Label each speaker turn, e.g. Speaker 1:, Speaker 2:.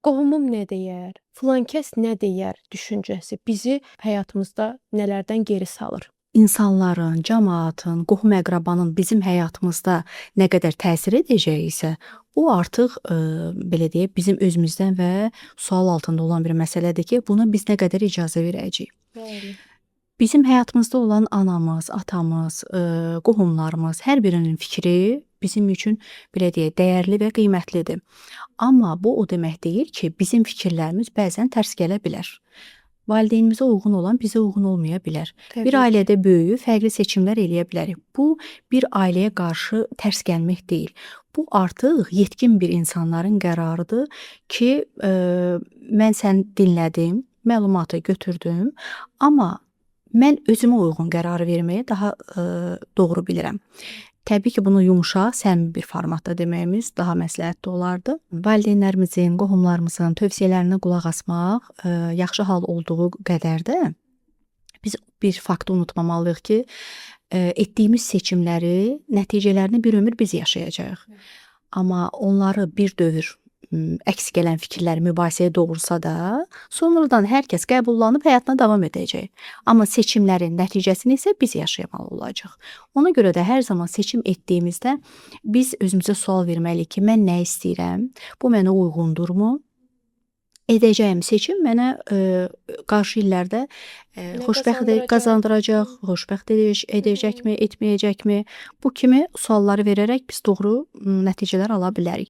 Speaker 1: qohumum nə deyər, filankəs nə deyər düşüncəsi bizi həyatımızda nələrdən geri salır?
Speaker 2: İnsanların, cəmaatın, qohum-əqrabanın bizim həyatımızda nə qədər təsir edəcəyi isə, o artıq belə deyək, bizim özümüzdən və sual altında olan bir məsələdir ki, buna biz nə qədər icazə verəcəyik.
Speaker 1: Bəli.
Speaker 2: Bizim həyatımızda olan anamız, atamız, qohumlarımız, hər birinin fikri bizim üçün belə deyək, dəyərli və qiymətlidir. Amma bu o demək deyil ki, bizim fikirlərimiz bəzən tərs gələ bilər. Valideynimizə uyğun olan bizə uyğun olmaya bilər.
Speaker 1: Təbii
Speaker 2: Bir
Speaker 1: ki.
Speaker 2: ailədə böyüyüb fərqli seçimlər eləyə bilərik. Bu bir ailəyə qarşı tərs gəlmək deyil. Bu artıq yetkin bir insanların qərarıdır ki, mən səni dinlədim, məlumatı götürdüm, amma mən özümə uyğun qərarı verməyi daha doğru bilirəm. Təbii ki, bunu yumşaq, səmimi bir formatda deməyimiz daha məsləhətli olardı. Valideynlərimizin, qohumlarımızın tövsiyələrinə qulaq asmaq yaxşı hal olduğu qədər də biz bir faktı unutmamalıyıq ki, etdiyimiz seçimləri, nəticələrini bir ömür biz yaşayacağıq. Amma onları bir dövr əks gələn fikirlər mübahisəyə doğursa da, sonradan hər kəs qəbullanıb həyatına davam edəcək. Amma seçimlərin nəticəsini isə biz yaşamalı olacağıq. Ona görə də hər zaman seçim etdiyimizdə biz özümüzə sual verməliyik ki, mən nə istəyirəm? Bu mənə uyğundurmu? Edəcəyim seçim mənə qarşı illərdə xoşbəxt qazandıracaq, xoşbəxt edəcəkmi, etməyəcəkmi? Bu kimi sualları verərək biz doğru nəticələr ala bilərik.